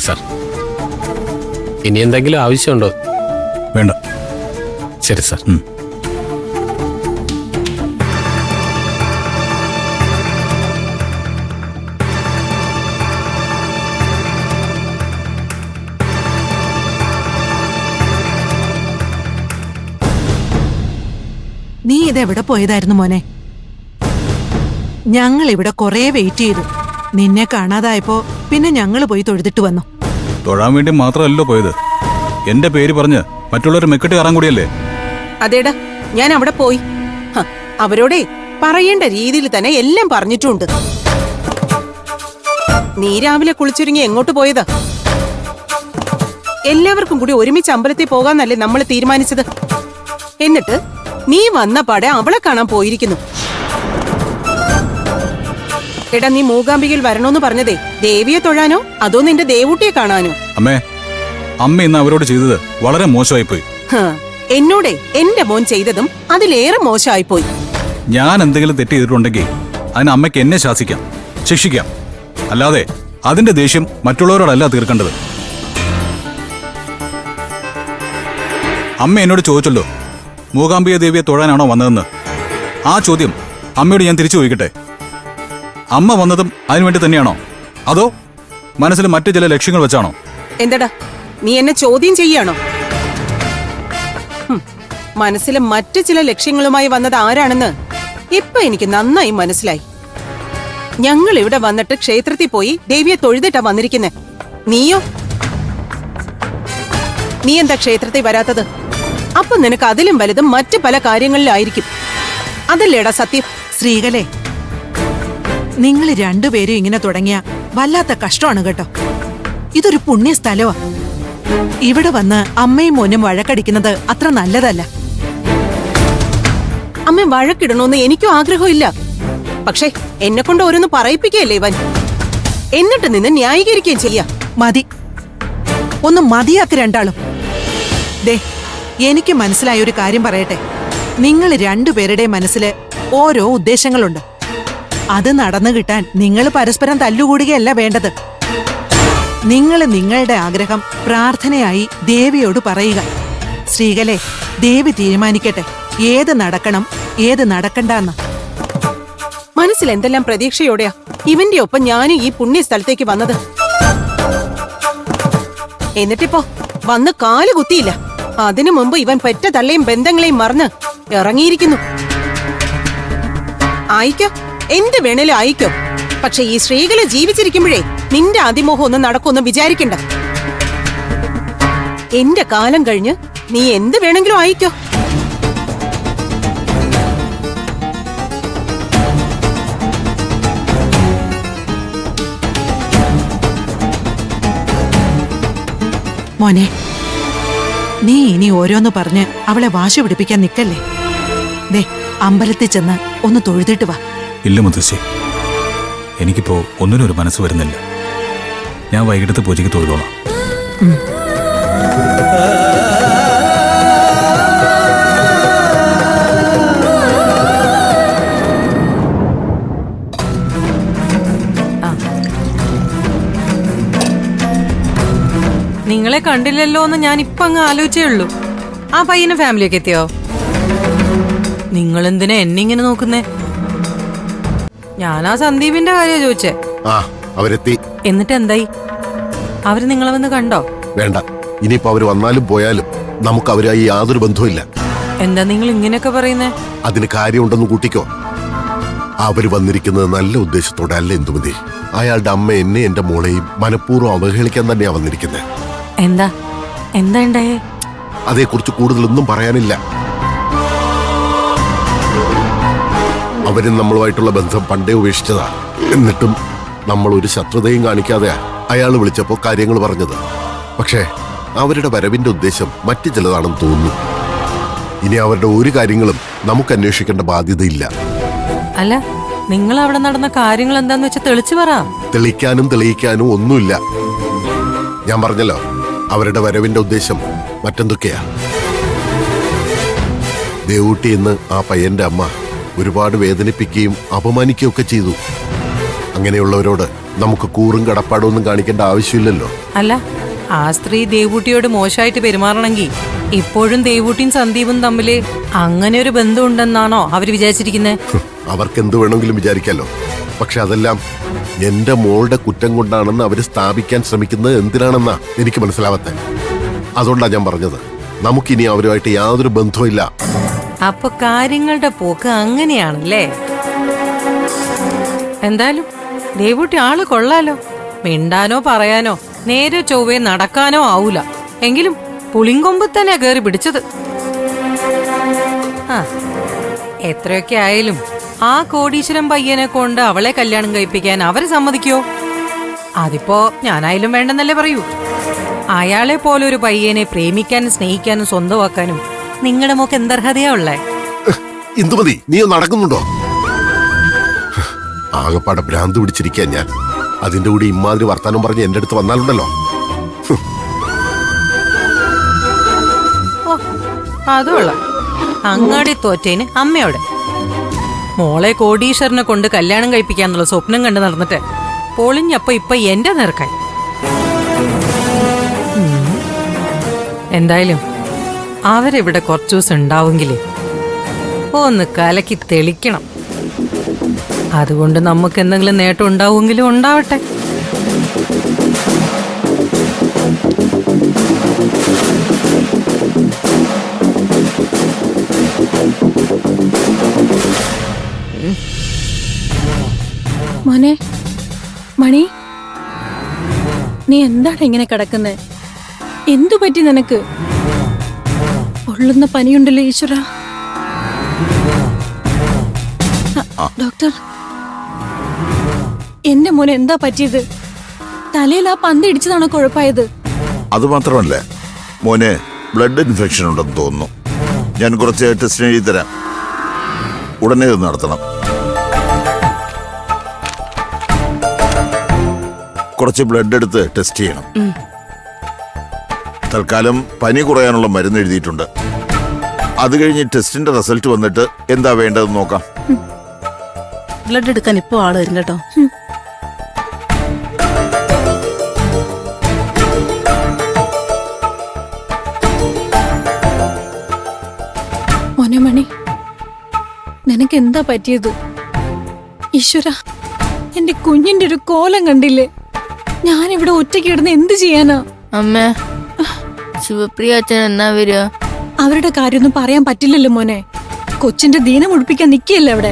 Sir, ഇനി എന്തെങ്കിലും ആവശ്യമുണ്ടോ? വേണ്ട. ശരി സാർ. നീ ഇതെവിടെ പോയതായിരുന്നു മോനെ? ഞങ്ങൾ ഇവിടെ കൊറേ വെയിറ്റ് ചെയ്തു. നിന്നെ കാണാതായപ്പോ പിന്നെ ഞങ്ങൾ പോയി തൊഴുതിട്ട് വന്നു. തൊഴാൻ വേണ്ടി മാത്രമല്ലോ പോയത്, എന്റെ പേര് പറഞ്ഞ് മറ്റുള്ളവർ മെക്കെട്ട് കയറാൻ കൂടിയല്ലേ? അതേടാ, ഞാൻ അവിടെ പോയി. അവരോടെ പറയേണ്ട രീതിയിൽ തന്നെ എല്ലാം പറഞ്ഞിട്ടുണ്ട്. നീ രാവിലെ കുളിച്ചൊരുങ്ങി എങ്ങോട്ട് പോയതാ? എല്ലാവർക്കും കൂടി ഒരുമിച്ച് അമ്പലത്തിൽ പോകാന്നല്ലേ നമ്മൾ തീരുമാനിച്ചത്. എന്നിട്ട് നീ വന്ന പാടെ അവളെ കാണാൻ പോയിരിക്കുന്നു. എടാ, നീ മൂകാംബികയിൽ വരണോന്ന് പറഞ്ഞതേ ദേവിയെ തൊഴാനോ അതോ നിന്റെ ദേവൂട്ടിയെ കാണാനോ? അമ്മ ഇന്ന് അവരോട് ചെയ്തത് വളരെ മോശമായിപ്പോയി. എന്നോടെ എന്റെ മോൻ ചെയ്തതും അതിലേറെ മോശമായിപ്പോയി. ഞാൻ എന്തെങ്കിലും തെറ്റ് ചെയ്തിട്ടുണ്ടെങ്കിൽ അതിന് അമ്മയ്ക്ക് എന്നെ ശാസിക്കാം, ശിക്ഷിക്കാം. അല്ലാതെ അതിന്റെ ദേഷ്യം മറ്റുള്ളവരോടല്ല തീർക്കേണ്ടത്. അമ്മ എന്നോട് ചോദിച്ചല്ലോ, മൂകാംബിക ദേവിയെ തൊഴാനാണോ വന്നതെന്ന്. ആ ചോദ്യം അമ്മയോട് ഞാൻ തിരിച്ചു ചോദിക്കട്ടെ. അമ്മ വന്നതും അതിനുവേണ്ടി തന്നെയാണോ, അതോ മനസ്സിൽ മറ്റു ചില ലക്ഷ്യങ്ങൾ വെച്ചാണോ? എന്താടാ, നീ എന്നെ ചോദ്യം ചെയ്യാണോ? മനസ്സിലെ മറ്റു ചില ലക്ഷ്യങ്ങളുമായി വന്നത് ആരാണെന്ന് ഇപ്പൊ എനിക്ക് നന്നായി മനസ്സിലായി. ഞങ്ങൾ ഇവിടെ വന്നിട്ട് ക്ഷേത്രത്തിൽ പോയി ദേവിയെ തൊഴുതിട്ടാ വന്നിരിക്കുന്നെ. നീയോ? നീ എന്താ ക്ഷേത്രത്തിൽ വരാത്തത്? അപ്പൊ നിനക്ക് അതിലും വലുതും മറ്റു പല കാര്യങ്ങളിലായിരിക്കും. അതല്ലേടാ സത്യം? ശ്രീകലേ, നിങ്ങൾ രണ്ടുപേരും ഇങ്ങനെ തുടങ്ങിയ വല്ലാത്ത കഷ്ടമാണ് കേട്ടോ. ഇതൊരു പുണ്യ സ്ഥലമാ. ഇവിടെ വന്ന് അമ്മയും മോനും വഴക്കടിക്കുന്നത് അത്ര നല്ലതല്ല. അമ്മ വഴക്കിടണോന്ന് എനിക്കും ആഗ്രഹമില്ല. പക്ഷെ എന്നെ കൊണ്ട് ഓരോന്ന് പറയിപ്പിക്കുകയല്ലേ ഇവൻ. എന്നിട്ട് നിന്ന് ന്യായീകരിക്കുകയും ചെയ്യാ. മതി, ഒന്ന് മതിയാക്ക് രണ്ടാളും. ദേ, എനിക്ക് മനസ്സിലായ ഒരു കാര്യം പറയട്ടെ. നിങ്ങൾ രണ്ടുപേരുടെ മനസ്സില് ഓരോ ഉദ്ദേശങ്ങളുണ്ട്. അത് നടന്നു കിട്ടാൻ നിങ്ങൾ പരസ്പരം തല്ലുകൂടുകയല്ല വേണ്ടത്. നിങ്ങൾ നിങ്ങളുടെ ആഗ്രഹം പ്രാർത്ഥനയായി ദേവിയോട് പറയുക. ശ്രീകലേ, ദേവി തീരുമാനിക്കട്ടെ ഏത് നടക്കണം ഏത് നടക്കണ്ടെന്ന്. മനസ്സിൽ എന്തെല്ലാം പ്രതീക്ഷയോടെയാ ഇവന്റെ ഒപ്പം ഞാനും ഈ പുണ്യ സ്ഥലത്തേക്ക് വന്നത്. എന്നിട്ടിപ്പോ വന്ന് കാല് കുത്തിയില്ല. അതിനു മുമ്പ് ഇവൻ പെറ്റ തള്ളയും ബന്ധങ്ങളെയും മറന്ന് ഇറങ്ങിയിരിക്കുന്നു. ആയിക്കോ, എന്ത് വേണേലും ആയിക്കോ. പക്ഷെ ഈ സ്ത്രീകളെ ജീവിച്ചിരിക്കുമ്പോഴേ നിന്റെ അതിമോഹം ഒന്നും നടക്കുമെന്ന് വിചാരിക്കണ്ട. എന്റെ കാലം കഴിഞ്ഞ് നീ എന്ത് വേണമെങ്കിലും ആയിക്കോ. മോനെ, നീ ഇനി ഓരോന്ന് പറഞ്ഞ് അവളെ വാശി പിടിപ്പിക്കാൻ നിക്കല്ലേ. ദേ, അമ്പലത്തിൽ ചെന്ന് ഒന്ന് തൊഴുതിട്ട് വാ. ഇല്ല മുത്തശ്ശി, എനിക്കിപ്പോ ഒന്നിനും ഒരു മനസ്സ് വരുന്നില്ല. ഞാൻ വൈകിട്ടത്തെ പൂജയ്ക്ക് തൊഴുതോളാം. നിങ്ങളെ കണ്ടില്ലല്ലോ എന്ന് ഞാൻ ഇപ്പൊ അങ്ങ് ആലോചിച്ചേ ഉള്ളൂ. ആ പയ്യനും ഫാമിലിയൊക്കെ എത്തിയോ? നിങ്ങൾ എന്തിനാ എന്നെ ഇങ്ങനെ നോക്കുന്നേ? ഞാൻ ആ സന്ദീപിന്റെ കാര്യ ചോദിച്ചേ. അവരെത്തി. എന്നിട്ട് എന്തായി? അവര് നിങ്ങളെ വന്ന് കണ്ടോ? വേണ്ട, ഇനിയിപ്പോ അവര് വന്നാലും പോയാലും നമുക്ക് അവരായി യാതൊരു ബന്ധവുമില്ല. എന്താ നിങ്ങൾ ഇങ്ങനെയൊക്കെ പറയുന്നേ? അതിന് കാര്യമുണ്ടെന്ന് കൂട്ടിക്കോ. അവര് വന്നിരിക്കുന്നത് നല്ല ഉദ്ദേശത്തോടെ അല്ല ഇന്ദുമതി. അയാളുടെ അമ്മ എന്നെ എന്റെ മോളെയും മനഃപൂർവ്വം അവഹേളിക്കാൻ തന്നെയാ വന്നിരിക്കുന്നത്. എന്താ എന്താ ഉണ്ടായേ? അതേക്കുറിച്ച് കൂടുതലൊന്നും പറയാനില്ല. അവരും നമ്മളുമായിട്ടുള്ള ബന്ധം പണ്ടേ ഉപേക്ഷിച്ചതാ. എന്നിട്ടും നമ്മൾ ഒരു ശത്രുതയും കാണിക്കാതെയാ അയാൾ വിളിച്ചപ്പോ കാര്യങ്ങൾ പറഞ്ഞത്. പക്ഷേ അവരുടെ വരവിന്റെ ഉദ്ദേശം മറ്റു ചിലതാണെന്ന് തോന്നുന്നു. ഇനി അവരുടെ ഒരു കാര്യങ്ങളും നമുക്ക് അന്വേഷിക്കേണ്ട ബാധ്യതയില്ല. അല്ല, നിങ്ങൾ അവിടെ നടന്ന കാര്യങ്ങൾ എന്താന്ന് വെച്ചാൽ തെളിച്ചു പറ. തെളിക്കാനും തെളിയിക്കാനും ഒന്നുമില്ല. ഞാൻ പറഞ്ഞല്ലോ, അവരുടെ വരവിന്റെ ഉദ്ദേശം മറ്റെന്തൊക്കെയാ. ദേവൂട്ടി എന്ന് ആ പയ്യന്റെ അമ്മ ഒരുപാട് വേദനിപ്പിക്കുകയും അപമാനിക്കുകയൊക്കെ ചെയ്തു. അങ്ങനെയുള്ളവരോട് നമുക്ക് കൂറും കടപ്പാടും ഒന്നും കാണിക്കേണ്ട ആവശ്യമില്ലല്ലോ. അല്ല, ആ സ്ത്രീ ദേവൂട്ടിയോട് മോശമായിട്ട് പെരുമാറണമെങ്കിൽ ഇപ്പോഴും ദേവൂട്ടിയും സന്ദീപും തമ്മില് അങ്ങനെ ഒരു ബന്ധം ഉണ്ടെന്നാണോ അവര് വിചാരിച്ചിരിക്കുന്നത്? അവർക്ക് എന്ത് വേണമെങ്കിലും വിചാരിക്കാലോ. പക്ഷെ അതെല്ലാം എന്റെ മോളുടെ കുറ്റം കൊണ്ടാണെന്ന് അവര് സ്ഥാപിക്കാൻ ശ്രമിക്കുന്നത് എന്തിനാണെന്നാ എനിക്ക് മനസ്സിലാവാത്തെ. അതുകൊണ്ടാണ് ഞാൻ പറഞ്ഞത്, നമുക്കിനി അവരുമായിട്ട് യാതൊരു ബന്ധവും ഇല്ല. അപ്പൊ കാര്യങ്ങളുടെ പോക്ക് അങ്ങനെയാണല്ലേ? എന്തായാലും ദേവൂട്ടി ആള് കൊള്ളാലോ. മിണ്ടാനോ പറയാനോ നേരെ ചൊവ്വേ നടക്കാനോ ആവൂല. എങ്കിലും പുളിങ്കൊമ്പ് തന്നെ കേറി പിടിച്ചത്. ആ, എത്രയൊക്കെ ആയാലും ആ കോടീശ്വരം പയ്യനെ കൊണ്ട് അവളെ കല്യാണം കഴിപ്പിക്കാൻ അവര് സമ്മതിക്കോ? അതിപ്പോ ഞാനായാലും വേണ്ടെന്നല്ലേ പറയൂ. അയാളെ പോലെ ഒരു പയ്യനെ പ്രേമിക്കാനും സ്നേഹിക്കാനും സ്വന്തമാക്കാനും നിങ്ങളുടെ മോക്ക് എന്തർഹതയാ ഉള്ളേ? ഇന്ദുമതി, നീ ഒന്ന് നടക്കുന്നുണ്ടോ? ആകെപ്പാടെ ഭ്രാന്ത് പിടിച്ചിരിക്കാൻ ഞാൻ. അതിന്റെ കൂടി ഇമ്മാതിരി വർത്താനം പറഞ്ഞ് എന്റെ അടുത്ത് വന്നാലുണ്ടല്ലോ. ഓ, അതുള്ള അങ്ങാടി തോറ്റേന് അമ്മയോടെ മോളെ കോടീശ്വരനെ കൊണ്ട് കല്യാണം കഴിപ്പിക്കാന്നുള്ള സ്വപ്നം കണ്ട് നടന്നിട്ട് പൊളിഞ്ഞപ്പോ ഇപ്പൊ എന്റെ നേർക്കായി. എന്തായാലും അവരിവിടെ കുറച്ചു ദിവസം ഉണ്ടാവുമെങ്കിലേ ഒന്ന് കലക്കി തെളിക്കണം. അതുകൊണ്ട് നമുക്ക് എന്തെങ്കിലും നേട്ടം ഉണ്ടാവുമെങ്കിലും ഉണ്ടാവട്ടെ. മോനെ, മണി, നീ എന്താണ് ഇങ്ങനെ കിടക്കുന്നത്? എന്തു പറ്റി നിനക്ക്? പൊള്ളുന്ന പനിയുണ്ടല്ലോ ഈശ്വര. ഡോക്ടർ, എന്റെ മോനെ എന്താ പറ്റിയത്? തലയിൽ ആ പന്ത് ഇടിച്ചതാണോ കുഴപ്പമായത്? അതുമാത്രമല്ല, മോനെ ബ്ലഡ് ഇൻഫെക്ഷൻ ഉണ്ടെന്ന് തോന്നുന്നു. ഞാൻ കുറച്ച് ടെസ്റ്റിന് എഴുതി തരാം. ഉടനെ ഇത് നടത്തണം. കുറച്ച് ബ്ലഡ് എടുത്ത് ടെസ്റ്റ് ചെയ്യണം. തൽക്കാലം പനി കുറയാനുള്ള മരുന്ന് എഴുതിയിട്ടുണ്ട്. അത് കഴിഞ്ഞ് ടെസ്റ്റിന്റെ റിസൾട്ട് വന്നിട്ട് എന്താ വേണ്ടതെന്ന് നോക്കാം. ബ്ലഡ് എടുക്കാൻ ഇപ്പോൾ ആള് വരും കേട്ടോ. മോനെ മണി, നിനക്ക് എന്താ പറ്റിയത്? ഈശ്വര, എന്റെ കുഞ്ഞിന്റെ ഒരു കോലം കണ്ടില്ലേ? ഞാനിവിടെ ഒറ്റയ്ക്ക് ഇടുന്ന എന്ത് ചെയ്യാനാ? അമ്മ, ശിവപ്രിയ അച്ഛൻ എന്നാ വരിക? അവരുടെ കാര്യമൊന്നും പറയാൻ പറ്റില്ലല്ലോ മോനെ. കൊച്ചിന്റെ ദീനം മുടിപ്പിക്കാൻ നിൽക്കുകയല്ലേ അവിടെ.